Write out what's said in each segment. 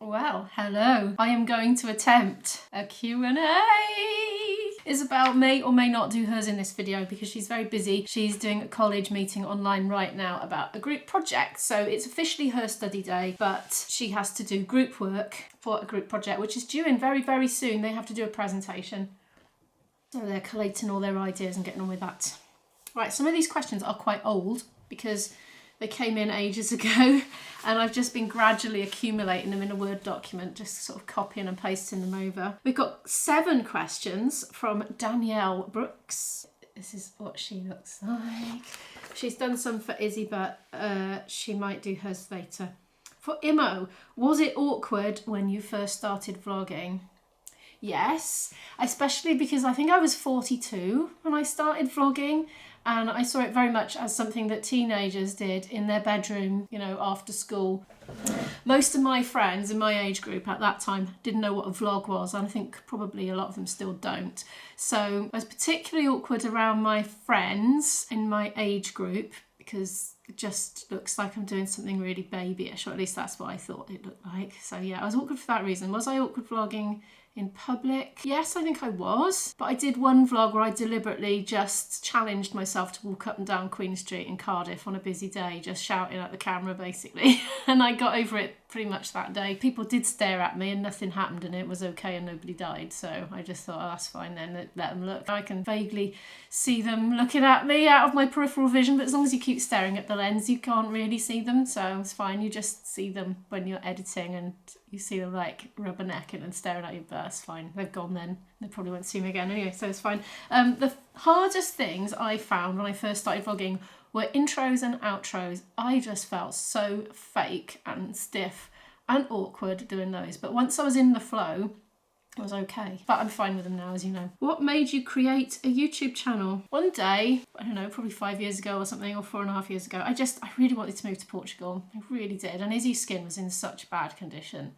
Well, hello. I am going to attempt a Q&A. Isabel may or may not do hers in this video because she's very busy. She's doing a college meeting online right now about a group project. So it's officially her study day, but she has to do group work for a group project, which is due in very, very soon. They have to do a presentation. So they're collating all their ideas and getting on with that. Right, some of these questions are quite old because they came in ages ago and I've just been gradually accumulating them in a Word document, just sort of copying and pasting them over. We've got 7 questions from Danielle Brooks. This is what she looks like. She's done some for Izzy, but she might do hers later. For Imo, was it awkward when you first started vlogging? Yes, especially because I think I was 42 when I started vlogging. And I saw it very much as something that teenagers did in their bedroom, you know, after school. Most of my friends in my age group at that time didn't know what a vlog was, and I think probably a lot of them still don't. So I was particularly awkward around my friends in my age group because it just looks like I'm doing something really babyish, or at least that's what I thought it looked like. So yeah, I was awkward for that reason. Was I awkward vlogging in public? Yes, I think I was. But I did one vlog where I deliberately just challenged myself to walk up and down Queen Street in Cardiff on a busy day, just shouting at the camera basically. And I got over it pretty much that day. People did stare at me and nothing happened and it was okay and nobody died. So I just thought, oh, that's fine then, let them look. I can vaguely see them looking at me out of my peripheral vision, but as long as you keep staring at the lens, you can't really see them. So it's fine. You just see them when you're editing and you see them like rubbernecking and staring at you, but that's fine. They've gone then. They probably won't see me again anyway, so it's fine. The hardest things I found when I first started vlogging were intros and outros. I just felt so fake and stiff and awkward doing those. But once I was in the flow, it was okay. But I'm fine with them now, as you know. What made you create a YouTube channel? One day, I don't know, probably 5 years ago or something, or 4.5 years ago, I really wanted to move to Portugal. I really did. And Izzy's skin was in such bad condition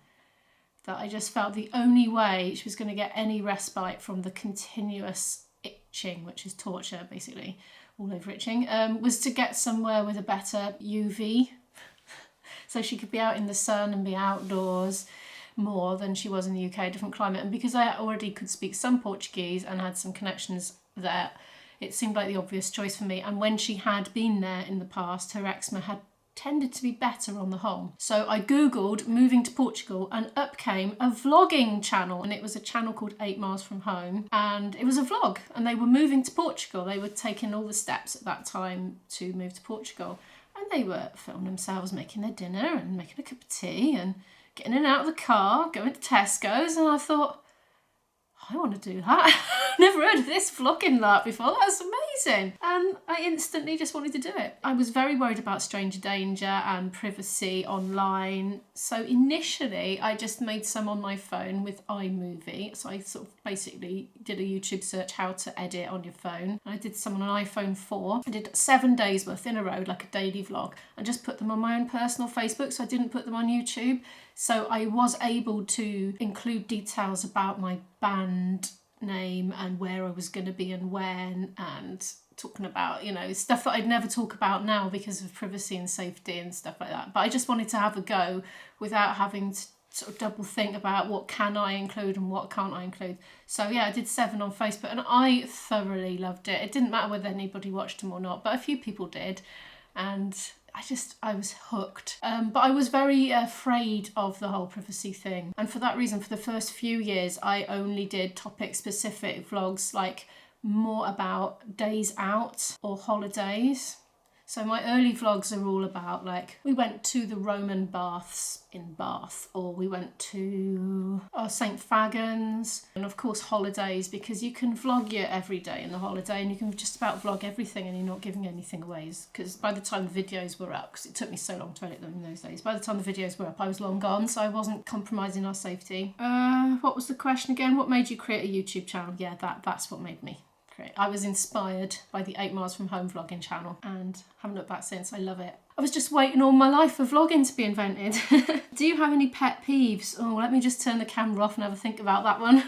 that I just felt the only way she was going to get any respite from the continuous itching, which is torture basically, all over itching, was to get somewhere with a better UV. So she could be out in the sun and be outdoors more than she was in the UK, different climate. And because I already could speak some Portuguese and had some connections there, it seemed like the obvious choice for me. And when she had been there in the past, her eczema had tended to be better on the whole. So I googled moving to Portugal and up came a vlogging channel, and it was a channel called 8 Miles From Home, and it was a vlog and they were moving to Portugal. They were taking all the steps at that time to move to Portugal, and they were filming themselves making their dinner and making a cup of tea and getting in and out of the car, going to Tesco's, and I thought, I want to do that. Never heard of this vlogging lark before. That's amazing. And I instantly just wanted to do it. I was very worried about stranger danger and privacy online. So initially I just made some on my phone with iMovie. So I sort of basically did a YouTube search how to edit on your phone. I did some on an iPhone 4. I did 7 days worth in a row, like a daily vlog, and just put them on my own personal Facebook. So I didn't put them on YouTube. So I was able to include details about my band name and where I was going to be and when, and talking about, you know, stuff that I'd never talk about now because of privacy and safety and stuff like that. But I just wanted to have a go without having to sort of double think about what can I include and what can't I include. So yeah, I did 7 on Facebook and I thoroughly loved it. It didn't matter whether anybody watched them or not, but a few people did. And I was hooked. But I was very afraid of the whole privacy thing. And for that reason, for the first few years, I only did topic specific vlogs, like more about days out or holidays. So my early vlogs are all about, like, we went to the Roman baths in Bath, or we went to St. Fagans, and of course holidays, because you can vlog your everyday in the holiday and you can just about vlog everything and you're not giving anything away, because by the time the videos were up, because it took me so long to edit them in those days, by the time the videos were up I was long gone, so I wasn't compromising our safety. What was the question again? What made you create a YouTube channel? Yeah, that's what made me. I was inspired by the 8 Miles From Home vlogging channel and haven't looked back since. I love it. I was just waiting all my life for vlogging to be invented. Do you have any pet peeves? Oh, let me just turn the camera off and have a think about that one.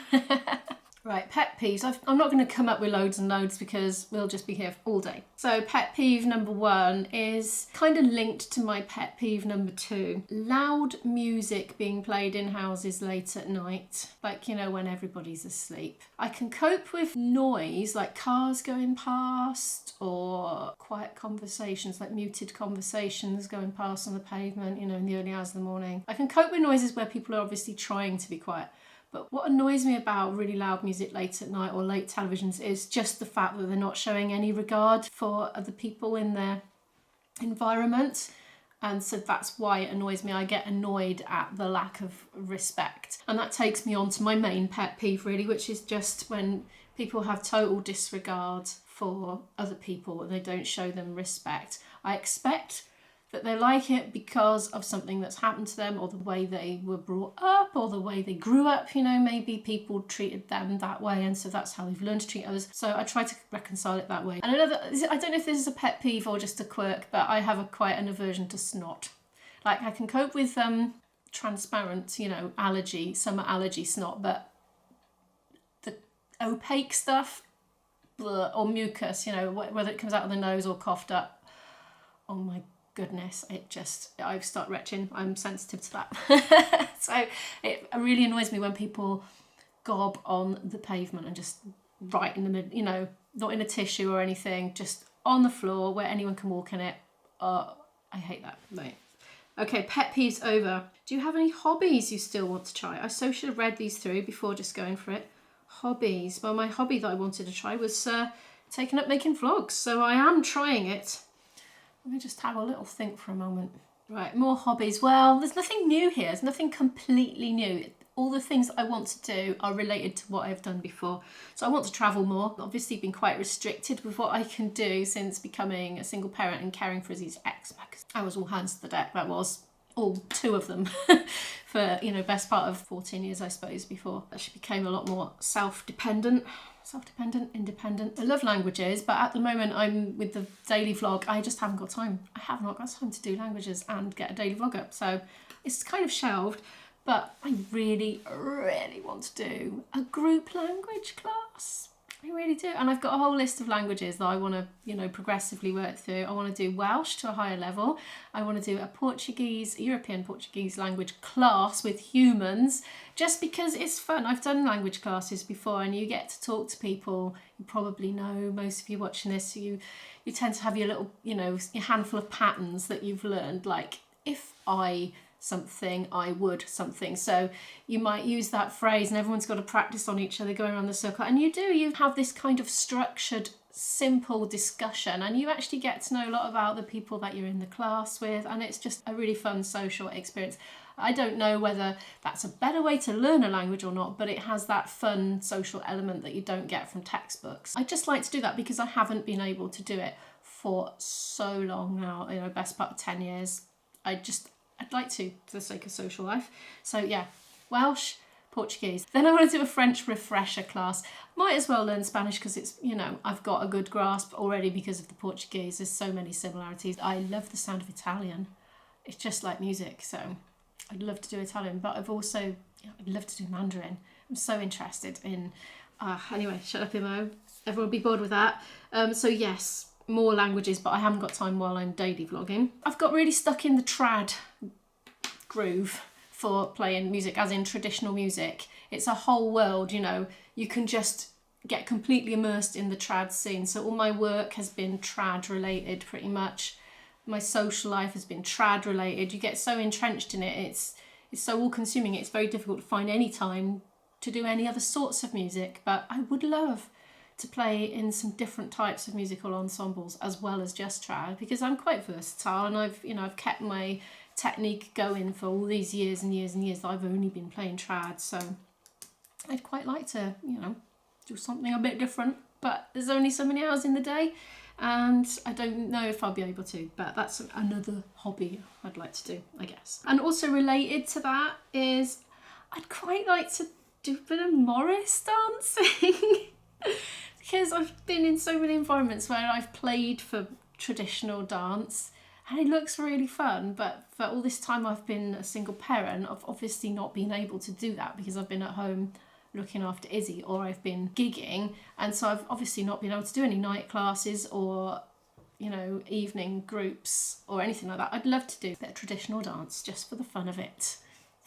Right, pet peeves. I'm not going to come up with loads and loads because we'll just be here all day. So pet peeve number 1 is kind of linked to my pet peeve number 2. Loud music being played in houses late at night. Like, you know, when everybody's asleep. I can cope with noise, like cars going past or quiet conversations, like muted conversations going past on the pavement, you know, in the early hours of the morning. I can cope with noises where people are obviously trying to be quiet. But what annoys me about really loud music late at night or late televisions is just the fact that they're not showing any regard for other people in their environment. And so that's why it annoys me. I get annoyed at the lack of respect. And that takes me on to my main pet peeve really, which is just when people have total disregard for other people and they don't show them respect. I expect that they like it because of something that's happened to them or the way they were brought up or the way they grew up, you know, maybe people treated them that way and so that's how they've learned to treat others. So I try to reconcile it that way. And another, I don't know if this is a pet peeve or just a quirk, but I have quite an aversion to snot. Like I can cope with transparent, you know, summer allergy snot, but the opaque stuff or mucus, you know, whether it comes out of the nose or coughed up, oh my goodness, I start retching. I'm sensitive to that. So it really annoys me when people gob on the pavement and just right in the middle, you know, not in a tissue or anything, just on the floor where anyone can walk in it. I hate that. Right. Okay, pet peeves over. Do you have any hobbies you still want to try? I so should have read these through before just going for it. Hobbies. Well, my hobby that I wanted to try was taking up making vlogs. So I am trying it. Let me just have a little think for a moment. Right, more hobbies. Well, there's nothing new here. There's nothing completely new. All the things I want to do are related to what I've done before. So I want to travel more. Obviously been quite restricted with what I can do since becoming a single parent and caring for Izzy's ex. I was all hands to the deck. That was all 2 of them for, you know, best part of 14 years, I suppose, before she became a lot more independent. I love languages, but at the moment I'm with the daily vlog, I just haven't got time. I have not got time to do languages and get a daily vlog up. So it's kind of shelved, but I really, really want to do a group language class. I really do. And I've got a whole list of languages that I want to, you know, progressively work through. I want to do Welsh to a higher level. I want to do a European Portuguese language class with humans, just because it's fun. I've done language classes before and you get to talk to people. You probably know, most of you watching this, you tend to have your little, you know, your handful of patterns that you've learned, like if I something, I would something. So you might use that phrase and everyone's got to practice on each other going around the circle. And you have this kind of structured, simple discussion and you actually get to know a lot about the people that you're in the class with, and it's just a really fun social experience. I don't know whether that's a better way to learn a language or not, but it has that fun social element that you don't get from textbooks. I just like to do that because I haven't been able to do it for so long now, you know, best part of 10 years. I'd like to, for the sake of social life. So yeah, Welsh, Portuguese. Then I want to do a French refresher class. Might as well learn Spanish because it's, you know, I've got a good grasp already because of the Portuguese. There's so many similarities. I love the sound of Italian. It's just like music. So I'd love to do Italian, but I've also, you know, I'd love to do Mandarin. I'm so interested in, anyway, shut up, Imo. Everyone will be bored with that. So yes, more languages, but I haven't got time while I'm daily vlogging. I've got really stuck in the trad groove for playing music, as in traditional music. It's a whole world, you know. You can just get completely immersed in the trad scene. So all my work has been trad related pretty much. My social life has been trad related. You get so entrenched in it, it's so all consuming. It's very difficult to find any time to do any other sorts of music, but I would love to play in some different types of musical ensembles as well as just trad, because I'm quite versatile and I've kept my technique going for all these years and years and years that I've only been playing trad. So I'd quite like to, you know, do something a bit different, but there's only so many hours in the day and I don't know if I'll be able to, but that's another hobby I'd like to do, I guess. And also related to that is I'd quite like to do a bit of Morris dancing. Because I've been in so many environments where I've played for traditional dance and it looks really fun, but for all this time I've been a single parent, I've obviously not been able to do that because I've been at home looking after Izzy, or I've been gigging, and so I've obviously not been able to do any night classes or, you know, evening groups or anything like that. I'd love to do a bit of traditional dance just for the fun of it.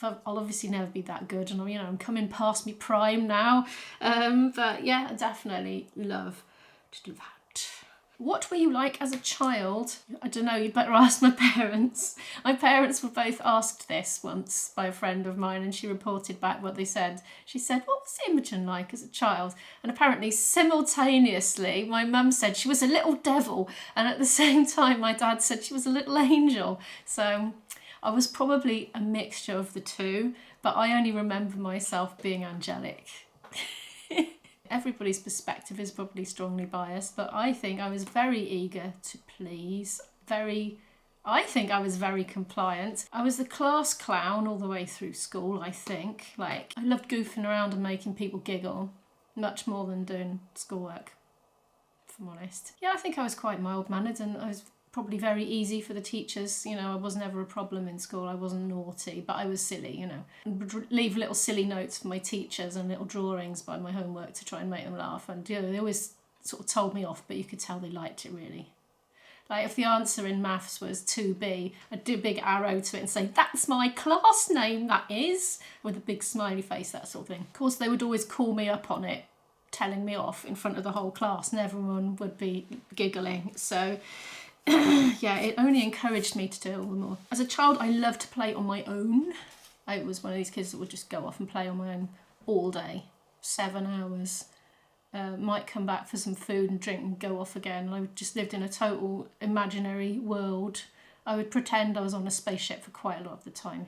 I'll obviously never be that good, and, you know, I'm coming past me prime now, but yeah, I definitely love to do that. What were you like as a child? I don't know, you'd better ask my parents. My parents were both asked this once by a friend of mine, and she reported back what they said. She said, what was Imogen like as a child? And apparently simultaneously, my mum said she was a little devil, and at the same time my dad said she was a little angel. So I was probably a mixture of the two, but I only remember myself being angelic. Everybody's perspective is probably strongly biased, but I think I was very eager to please. I think I was very compliant. I was the class clown all the way through school, I think. Like, I loved goofing around and making people giggle, much more than doing schoolwork, if I'm honest. Yeah, I think I was quite mild-mannered, and I was probably very easy for the teachers. You know, I was never a problem in school. I wasn't naughty, but I was silly, you know. I would leave little silly notes for my teachers and little drawings by my homework to try and make them laugh. And, you know, they always sort of told me off, but you could tell they liked it, really. Like, if the answer in maths was 2B, I'd do a big arrow to it and say, that's my class name, that is, with a big smiley face, that sort of thing. Of course, they would always call me up on it, telling me off in front of the whole class, and everyone would be giggling. So yeah, it only encouraged me to do it all the more. As a child, I loved to play on my own. I was one of these kids that would just go off and play on my own all day, 7 hours. Might come back for some food and drink and go off again. I just lived in a total imaginary world. I would pretend I was on a spaceship for quite a lot of the time,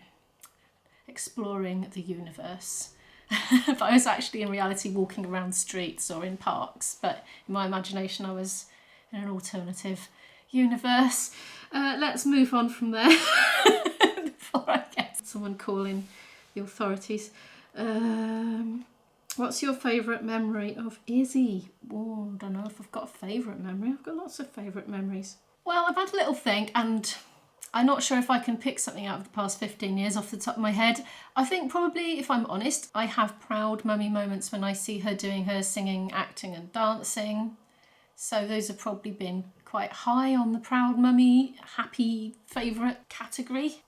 exploring the universe. But I was actually in reality walking around streets or in parks. But in my imagination, I was in an alternative universe. Let's move on from there before I get someone calling the authorities. What's your favourite memory of Izzy? Oh, I don't know if I've got a favourite memory. I've got lots of favourite memories. Well, I've had a little think, and I'm not sure if I can pick something out of the past 15 years off the top of my head. I think probably, if I'm honest, I have proud mummy moments when I see her doing her singing, acting and dancing. So those have probably been quite high on the proud mummy, happy favourite category.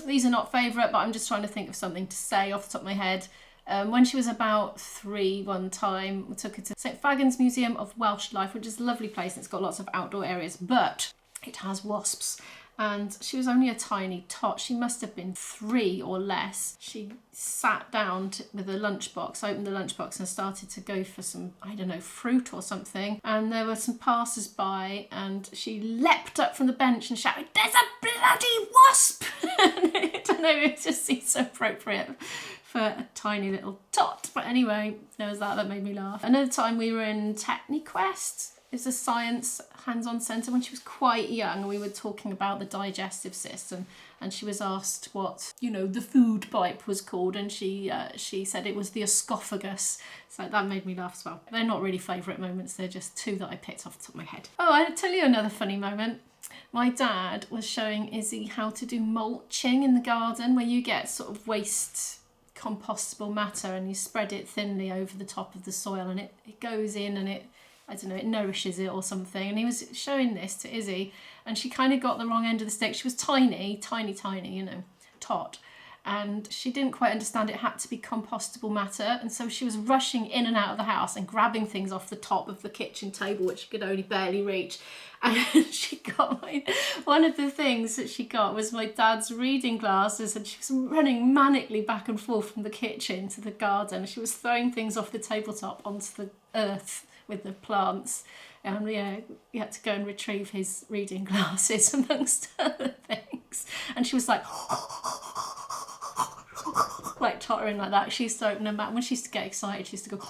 These are not favourite, but I'm just trying to think of something to say off the top of my head. When she was about 3 one time, we took her to St Fagans Museum of Welsh Life, which is a lovely place and it's got lots of outdoor areas, but it has wasps. And she was only a tiny tot. She must have been 3 or less. She sat down with a lunchbox, opened the lunchbox and started to go for some, I don't know, fruit or something. And there were some passers-by and she leapt up from the bench and shouted, "There's a bloody wasp!" I don't know, it just seems so appropriate for a tiny little tot. But anyway, there was that made me laugh. Another time we were in TechniQuest. It was a science hands-on centre when she was quite young, and we were talking about the digestive system, and she was asked what, you know, the food pipe was called, and she said it was the esophagus. So that made me laugh as well. They're not really favourite moments, they're just 2 that I picked off the top of my head. Oh, I'll tell you another funny moment. My dad was showing Izzy how to do mulching in the garden, where you get sort of waste compostable matter and you spread it thinly over the top of the soil, and it goes in and it, I don't know, it nourishes it or something. And he was showing this to Izzy, and she kind of got the wrong end of the stick. She was tiny, you know, tot. And she didn't quite understand it had to be compostable matter. And so she was rushing in and out of the house and grabbing things off the top of the kitchen table, which she could only barely reach. And she got one of the things that she got was my dad's reading glasses, and she was running manically back and forth from the kitchen to the garden. She was throwing things off the tabletop onto the earth with the plants, and yeah, we had to go and retrieve his reading glasses amongst other things. And she was like tottering like that. She used to open her mouth when she used to get excited. She used to go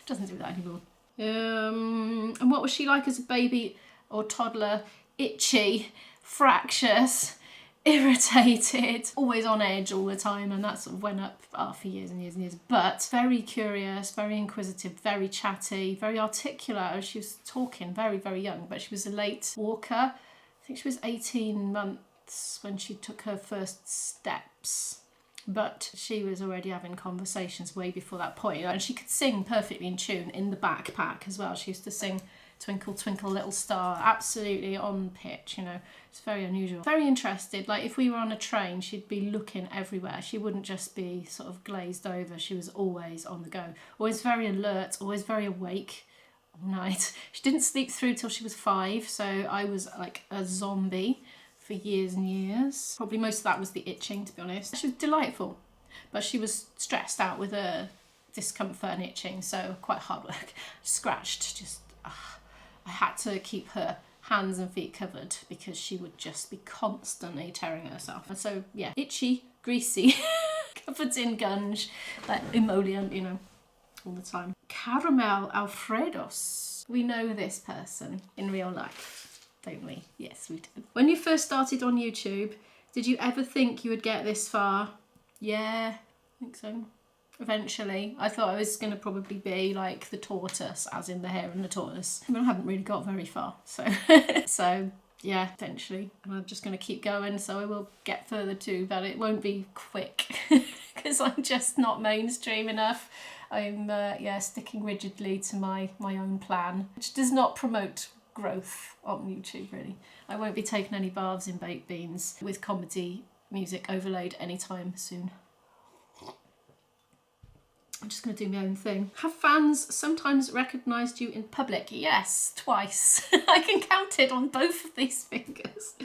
doesn't do that anymore. And what was she like as a baby or toddler? Itchy, fractious, irritated, always on edge all the time, and that sort of went up for years and years and years. But very curious, very inquisitive, very chatty, very articulate. She was talking very, very young, but she was a late walker. I think she was 18 months when she took her first steps. But she was already having conversations way before that point, and she could sing perfectly in tune in the backpack as well. She used to sing Twinkle Twinkle Little Star, absolutely on pitch, you know. It's very unusual. Very interested. Like if we were on a train, she'd be looking everywhere. She wouldn't just be sort of glazed over. She was always on the go, always very alert, always very awake all night. She didn't sleep through till she was 5, so I was like a zombie for years and years. Probably most of that was the itching, to be honest. She was delightful, but she was stressed out with her discomfort and itching, so quite hard work. Scratched, just I had to keep her hands and feet covered because she would just be constantly tearing herself. And so, yeah, itchy, greasy, covered in gunge, like emollient, you know, all the time. Caramel Alfredos. We know this person in real life, don't we? Yes, we do. When you first started on YouTube, did you ever think you would get this far? Yeah, I think so. Eventually. I thought I was going to probably be like the tortoise, as in the hare and the tortoise. I mean, I haven't really got very far, so so yeah, eventually. And I'm just going to keep going, so I will get further too, but it won't be quick because I'm just not mainstream enough. I'm sticking rigidly to my own plan, which does not promote growth on YouTube, really. I won't be taking any baths in baked beans with comedy music overlaid anytime soon. I'm just going to do my own thing. Have fans sometimes recognised you in public? Yes, twice. I can count it on both of these fingers.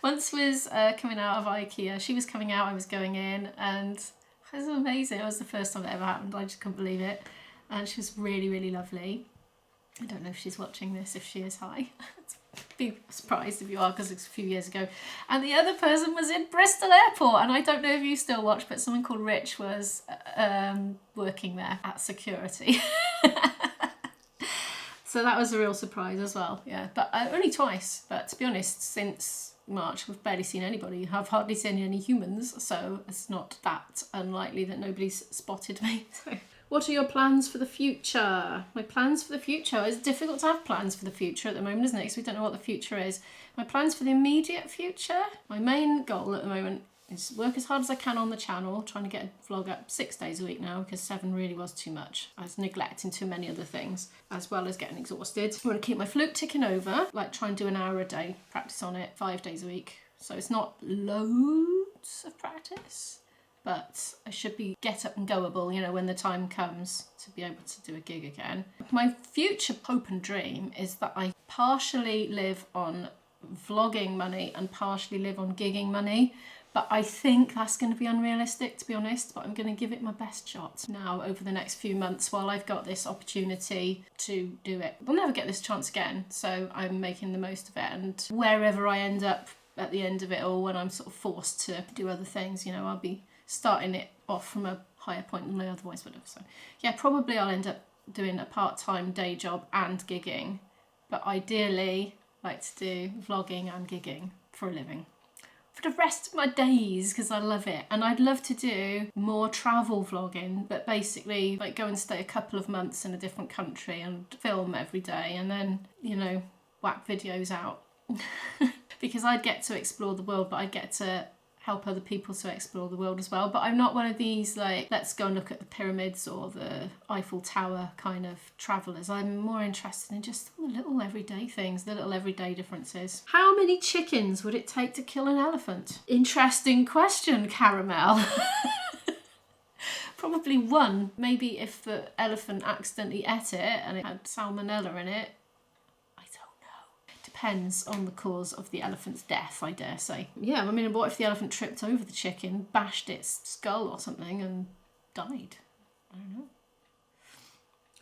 Once was coming out of IKEA. She was coming out, I was going in, and it was amazing. It was the first time it ever happened. I just couldn't believe it. And she was really, really lovely. I don't know if she's watching this. If she is, hi. Be surprised if you are, because it's a few years ago. And the other person was in Bristol Airport, and I don't know if you still watch, but someone called Rich was working there at security. So that was a real surprise as well. Yeah, but only twice. But to be honest, since March we've barely seen anybody. I've hardly seen any humans, so it's not that unlikely that nobody's spotted me. So. What are your plans for the future? My plans for the future. It's difficult to have plans for the future at the moment, isn't it? Because we don't know what the future is. My plans for the immediate future. My main goal at the moment is work as hard as I can on the channel, trying to get a vlog up 6 days a week now, because 7 really was too much. I was neglecting too many other things, as well as getting exhausted. I want to keep my flute ticking over, like try and do an hour a day, practice on it 5 days a week. So it's not loads of practice, but I should be get up and goable, you know, when the time comes to be able to do a gig again. My future hope and dream is that I partially live on vlogging money and partially live on gigging money. But I think that's going to be unrealistic, to be honest, but I'm going to give it my best shot now over the next few months while I've got this opportunity to do it. We'll never get this chance again, so I'm making the most of it. And wherever I end up at the end of it all, when I'm sort of forced to do other things, you know, I'll be starting it off from a higher point than I otherwise would have. So yeah, probably I'll end up doing a part-time day job and gigging, but ideally I like to do vlogging and gigging for a living for the rest of my days, because I love it. And I'd love to do more travel vlogging, but basically like go and stay a couple of months in a different country and film every day, and then, you know, whack videos out. Because I'd get to explore the world, but I'd get to help other people to explore the world as well. But I'm not one of these like, let's go and look at the pyramids or the Eiffel Tower kind of travellers. I'm more interested in just the little everyday things, the little everyday differences. How many chickens would it take to kill an elephant? Interesting question, Caramel. Probably 1. Maybe if the elephant accidentally ate it and it had salmonella in it. Depends on the cause of the elephant's death, I dare say. Yeah, I mean, what if the elephant tripped over the chicken, bashed its skull or something and died? I don't know.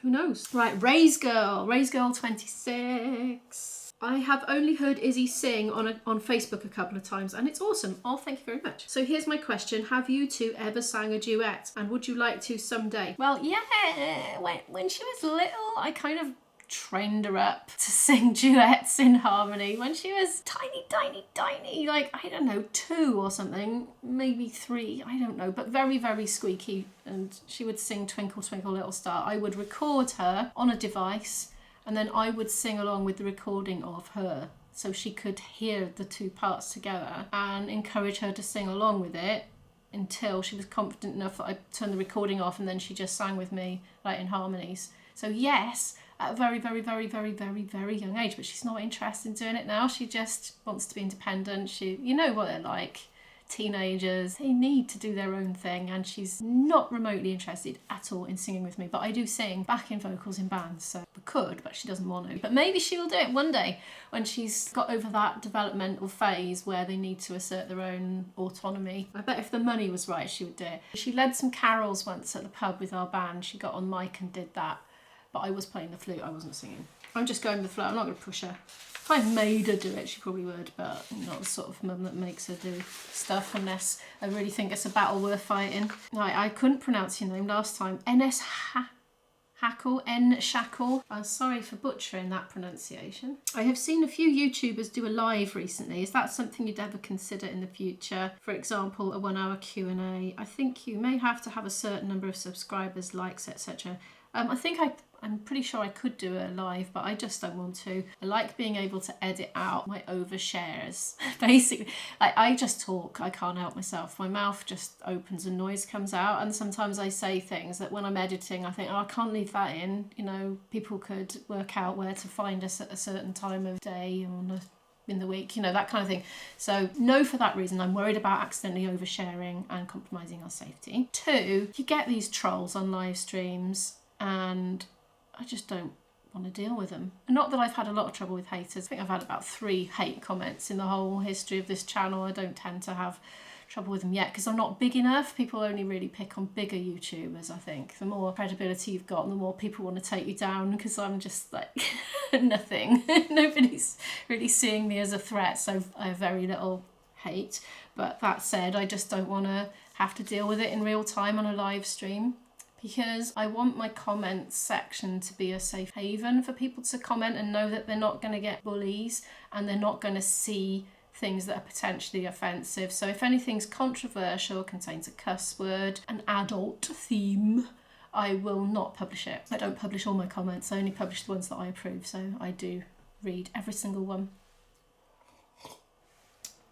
Who knows? Right, Ray's Girl 26. I have only heard Izzy sing on Facebook a couple of times, and it's awesome. Oh, thank you very much. So here's my question. Have you two ever sang a duet, and would you like to someday? Well, yeah, when she was little, I kind of trained her up to sing duets in harmony when she was tiny, like, I don't know, 2 or something, maybe 3, I don't know, but very, very squeaky. And she would sing Twinkle Twinkle Little Star. I would record her on a device, and then I would sing along with the recording of her, so she could hear the 2 parts together and encourage her to sing along with it until she was confident enough that I turned the recording off, and then she just sang with me, like in harmonies. So yes, at a very, very, very, very, very, very young age, but she's not interested in doing it now. She just wants to be independent. You know what they're like. Teenagers, they need to do their own thing, and she's not remotely interested at all in singing with me. But I do sing backing vocals in bands, so we could, but she doesn't want to. But maybe she will do it one day when she's got over that developmental phase where they need to assert their own autonomy. I bet if the money was right, she would do it. She led some carols once at the pub with our band. She got on mic and did that, but I was playing the flute, I wasn't singing. I'm just going with the flow, I'm not going to push her. If I made her do it, she probably would, but I'm not the sort of mum that makes her do stuff unless I really think it's a battle worth fighting. I couldn't pronounce your name last time. Hackle, N Shackle. I'm sorry for butchering that pronunciation. I have seen a few YouTubers do a live recently. Is that something you'd ever consider in the future? For example, a 1 hour Q&A. I think you may have to have a certain number of subscribers, likes, etc. I'm pretty sure I could do a live, but I just don't want to. I like being able to edit out my overshares. Basically, I just talk. I can't help myself. My mouth just opens and noise comes out, and sometimes I say things that when I'm editing I think, oh, I can't leave that in. You know, people could work out where to find us at a certain time of day or in the week, you know, that kind of thing. So no, for that reason. I'm worried about accidentally oversharing and compromising our safety. 2, you get these trolls on live streams and I just don't want to deal with them. Not that I've had a lot of trouble with haters. I think I've had about 3 hate comments in the whole history of this channel. I don't tend to have trouble with them yet because I'm not big enough. People only really pick on bigger YouTubers, I think. The more credibility you've got, the more people want to take you down, because I'm just like nothing. Nobody's really seeing me as a threat, so I have very little hate. But that said, I just don't want to have to deal with it in real time on a live stream, because I want my comments section to be a safe haven for people to comment and know that they're not going to get bullies and they're not going to see things that are potentially offensive. So if anything's controversial, contains a cuss word, an adult theme, I will not publish it. I don't publish all my comments, I only publish the ones that I approve, so I do read every single one.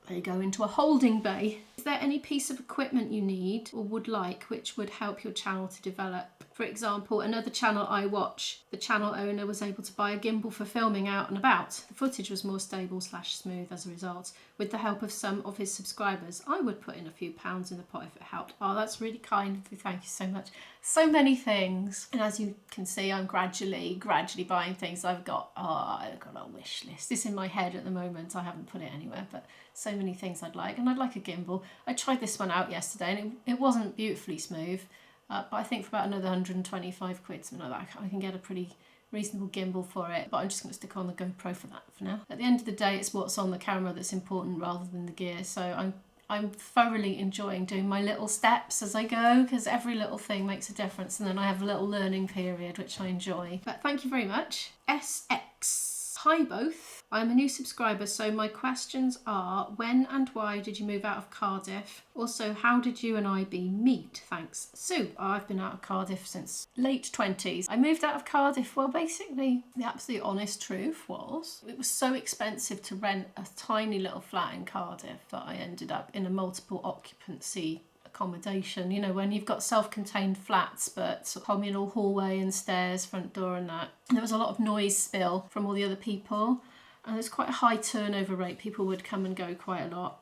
There you go, into a holding bay. Is there any piece of equipment you need or would like which would help your channel to develop? For example, another channel I watch, the channel owner was able to buy a gimbal for filming out and about. The footage was more stable / smooth as a result. With the help of some of his subscribers, I would put in a few pounds in the pot if it helped. Oh, that's really kind of you. Thank you so much. So many things. And as you can see, I'm gradually buying things. I've got a wish list. It's in my head at the moment. I haven't put it anywhere, but so many things I'd like. And I'd like a gimbal. I tried this one out yesterday and it wasn't beautifully smooth. But I think for about another 125 quid, something like that, I can get a pretty reasonable gimbal for it. But I'm just going to stick on the GoPro for that for now. At the end of the day, it's what's on the camera that's important rather than the gear. So I'm thoroughly enjoying doing my little steps as I go, because every little thing makes a difference, and then I have a little learning period, which I enjoy. But thank you very much. SX. Hi both. I'm a new subscriber, so my questions are: when and why did you move out of Cardiff? Also, how did you and IB meet? Thanks. Sue. I've been out of Cardiff since late 20s. I moved out of Cardiff, well, basically the absolute honest truth was it was so expensive to rent a tiny little flat in Cardiff that I ended up in a multiple occupancy accommodation. You know, when you've got self-contained flats but communal hallway and stairs, front door and that. And there was a lot of noise spill from all the other people, and there's quite a high turnover rate. People would come and go quite a lot.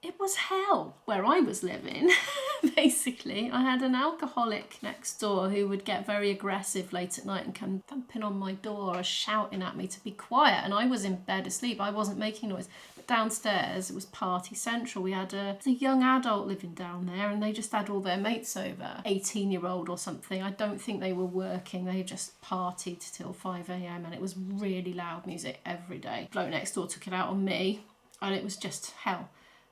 It was hell where I was living. Basically, I had an alcoholic next door who would get very aggressive late at night and come thumping on my door, shouting at me to be quiet, and I was in bed asleep. I wasn't making noise. But downstairs, it was party central. We had a young adult living down there, and they just had all their mates over, 18-year-old or something. I don't think they were working. They just partied till 5 a.m. and it was really loud music every day. Bloke next door took it out on me, and it was just hell.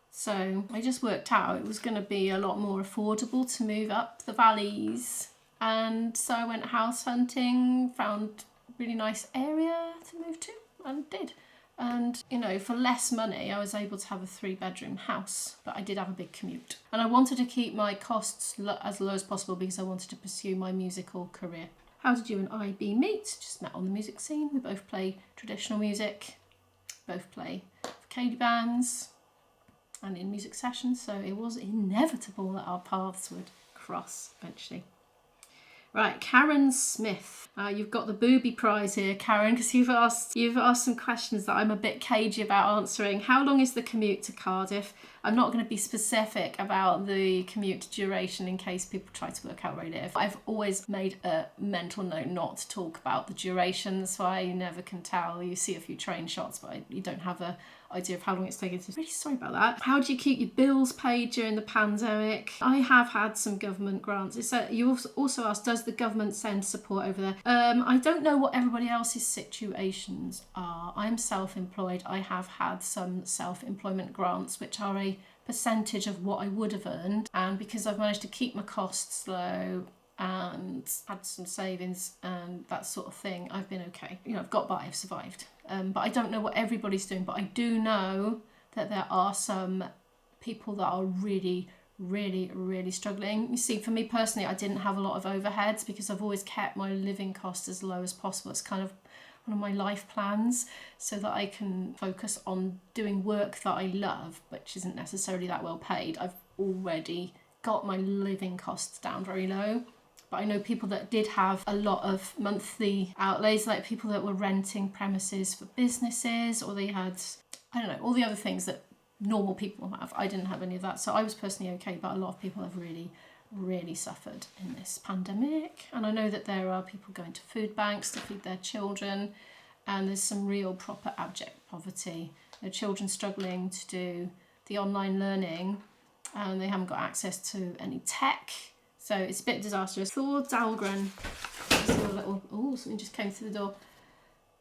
So I just worked out it was going to be a lot more affordable to move up the valleys. And so I went house hunting, found a really nice area to move to, and did. And, you know, for less money, I was able to have a 3-bedroom house, but I did have a big commute. And I wanted to keep my costs as low as possible because I wanted to pursue my musical career. How did you and IB meet? Just met on the music scene. We both play traditional music, both play for Katie bands. and in music sessions, so it was inevitable that our paths would cross eventually. Right, Karen Smith. You've got the booby prize here, Karen, because you've asked some questions that I'm a bit cagey about answering. How long is the commute to Cardiff? I'm not going to be specific about the commute duration in case people try to work out where I live. I've always made a mental note not to talk about the duration. That's why you never can tell. You see a few train shots, but you don't have a idea of how long it's taken. So really sorry about that. How do you keep your bills paid during the pandemic? I have had some government grants. You also asked, does the government send support over there? I don't know what everybody else's situations are. I'm self-employed. I have had some self-employment grants, which are a percentage of what I would have earned, and because I've managed to keep my costs low and had some savings and that sort of thing, I've been okay. You know, I've got by, I've survived. But I don't know what everybody's doing, but I do know that there are some people that are really, really, really struggling. You see, for me personally, I didn't have a lot of overheads because I've always kept my living costs as low as possible. It's kind of one of my life plans, so that I can focus on doing work that I love, which isn't necessarily that well paid. I've already got my living costs down very low. But I know people that did have a lot of monthly outlays, like people that were renting premises for businesses, or they had, I don't know, all the other things that normal people have. I didn't have any of that. So I was personally okay, but a lot of people have really, really suffered in this pandemic. And I know that there are people going to food banks to feed their children, and there's some real proper abject poverty. There are children struggling to do the online learning, and they haven't got access to any tech. So it's a bit disastrous. Thor Dahlgren. Something just came through the door.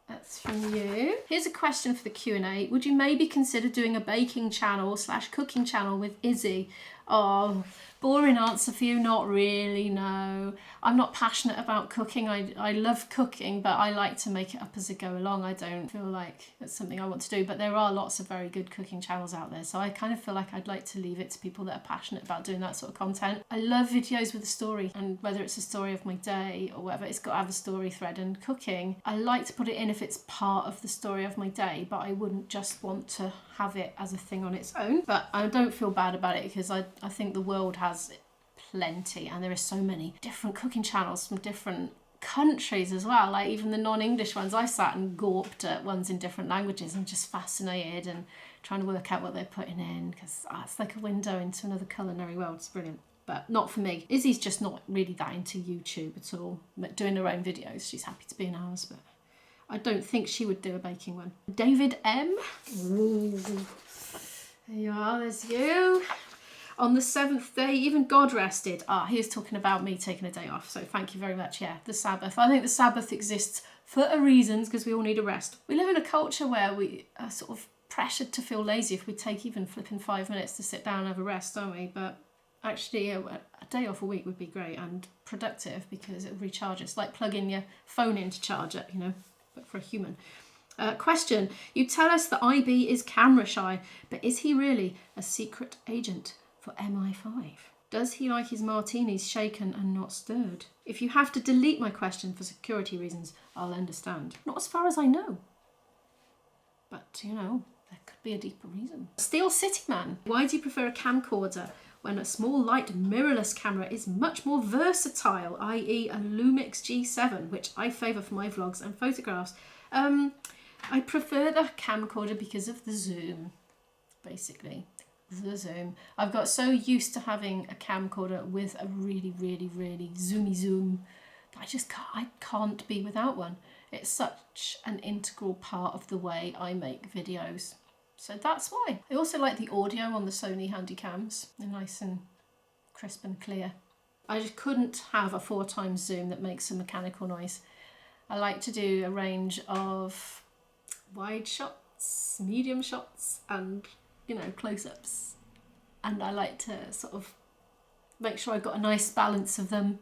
That's from you. Here's a question for the Q&A. Would you maybe consider doing a baking channel / cooking channel with Izzy? Oh, boring answer for you, not really, no. I'm not passionate about cooking. I love cooking, but I like to make it up as I go along. I don't feel like it's something I want to do, but there are lots of very good cooking channels out there, so I kind of feel like I'd like to leave it to people that are passionate about doing that sort of content. I love videos with a story, and whether it's a story of my day or whatever, it's got to have a story thread. And cooking, I like to put it in if it's part of the story of my day, but I wouldn't just want to have it as a thing on its own. But I don't feel bad about it because I think the world has plenty, and there are so many different cooking channels from different countries as well, like even the non-English ones. I sat and gawped at ones in different languages and just fascinated and trying to work out what they're putting in, because it's like a window into another culinary world. It's brilliant, but not for me. Izzy's just not really that into YouTube at all, but doing her own videos. She's happy to be in ours, but I don't think she would do a baking one. David M. Ooh. There you are, there's you. On the 7th day, even God rested. He was talking about me taking a day off, so thank you very much. Yeah, the Sabbath. I think the Sabbath exists for a reason, because we all need a rest. We live in a culture where we are sort of pressured to feel lazy if we take even flipping 5 minutes to sit down and have a rest, don't we? But actually, a day off a week would be great and productive, because it recharges, like plugging your phone in to charge it, you know, but for a human. Question. You tell us that IB is camera shy, but is he really a secret agent for MI5? Does he like his martinis shaken and not stirred? If you have to delete my question for security reasons, I'll understand. Not as far as I know. But, you know, there could be a deeper reason. Steel City Man. Why do you prefer a camcorder when a small light mirrorless camera is much more versatile, i.e. a Lumix G7, which I favour for my vlogs and photographs? I prefer the camcorder because of the zoom, basically. The zoom. I've got so used to having a camcorder with a really, really, really zoomy zoom that I can't be without one. It's such an integral part of the way I make videos. So that's why. I also like the audio on the Sony Handycams. They're nice and crisp and clear. I just couldn't have a 4x zoom that makes a mechanical noise. I like to do a range of wide shots, medium shots, and, you know, close-ups. And I like to sort of make sure I've got a nice balance of them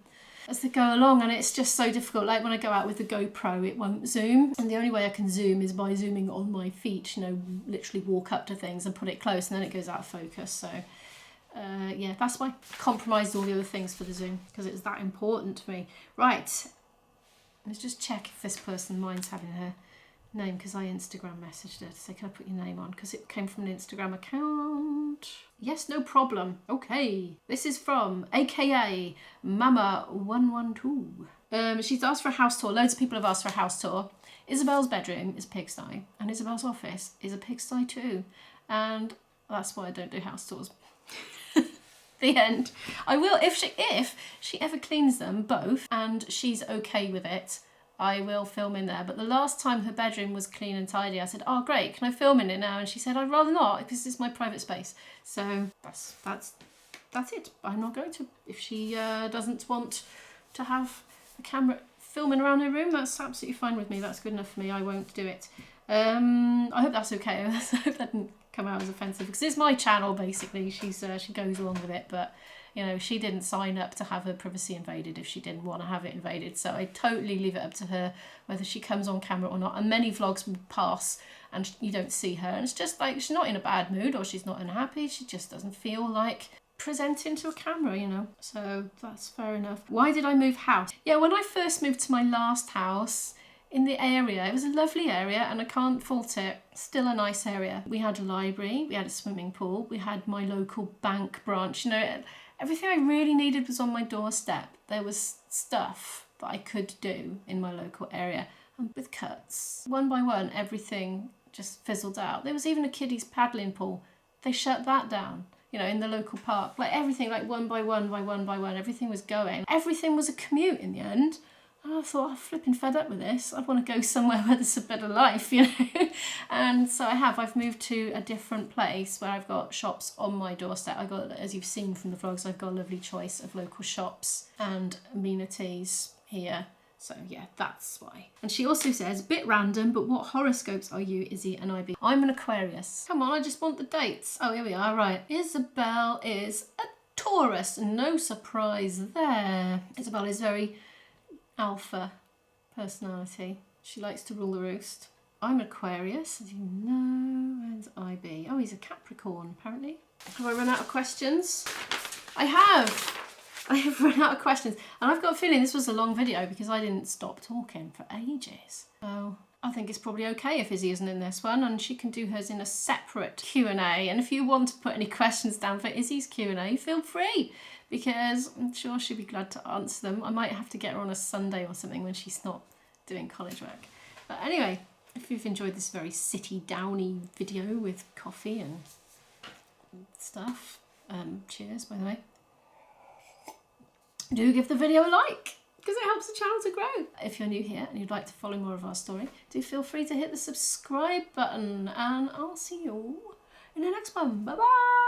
as they go along, and it's just so difficult. Like when I go out with the GoPro, it won't zoom, and the only way I can zoom is by zooming on my feet, you know, literally walk up to things and put it close, and then it goes out of focus. So yeah, that's why I compromised all the other things for the zoom, because it's that important to me. Right, let's just check if this person minds having her name because I Instagram messaged her to say, can I put your name on? Because it came from an Instagram account. Yes, no problem. Okay. This is from AKA Mama112. She's asked for a house tour. Loads of people have asked for a house tour. Isabel's bedroom is a pigsty, and Isabel's office is a pigsty too. And that's why I don't do house tours. The end. I will, if she ever cleans them both and she's okay with it, I will film in there. But the last time her bedroom was clean and tidy, I said, oh great, can I film in it now? And she said, I'd rather not, because this is my private space. So that's it. I'm not going to. If she doesn't want to have a camera filming around her room, that's absolutely fine with me. That's good enough for me. I won't do it. I hope that's okay. I hope that didn't come out as offensive, because it's my channel basically. She goes along with it, but you know, she didn't sign up to have her privacy invaded if she didn't want to have it invaded. So I totally leave it up to her whether she comes on camera or not. And many vlogs will pass and you don't see her, and it's just like she's not in a bad mood or she's not unhappy. She just doesn't feel like presenting to a camera, you know. So that's fair enough. Why did I move house? Yeah, when I first moved to my last house in the area, it was a lovely area and I can't fault it. Still a nice area. We had a library, we had a swimming pool, we had my local bank branch, you know, everything I really needed was on my doorstep. There was stuff that I could do in my local area. And with cuts, one by one, everything just fizzled out. There was even a kiddies paddling pool. They shut that down, you know, in the local park. Like everything, like one by one, everything was going. Everything was a commute in the end. And I thought, I'm flipping fed up with this. I want to go somewhere where there's a better life, you know. And so I've moved to a different place where I've got shops on my doorstep. I got, as you've seen from the vlogs, I've got a lovely choice of local shops and amenities here. So yeah, that's why. And she also says, a bit random, but what horoscopes are you, Izzy and IB? I'm an Aquarius. Come on, I just want the dates. Oh, here we are, right. Isabel is a Taurus, no surprise there. Isabel is very alpha personality. She likes to rule the roost. I'm an Aquarius, as you know, and IB. Oh, he's a Capricorn, apparently. Have I run out of questions? I have run out of questions. And I've got a feeling this was a long video because I didn't stop talking for ages. So I think it's probably okay if Izzy isn't in this one, and she can do hers in a separate Q&A. And if you want to put any questions down for Izzy's Q&A, feel free, because I'm sure she'll be glad to answer them. I might have to get her on a Sunday or something when she's not doing college work. But anyway, if you've enjoyed this very city downy video with coffee and stuff, cheers by the way, do give the video a like, because it helps the channel to grow. If you're new here and you'd like to follow more of our story, do feel free to hit the subscribe button, and I'll see you in the next one. Bye bye.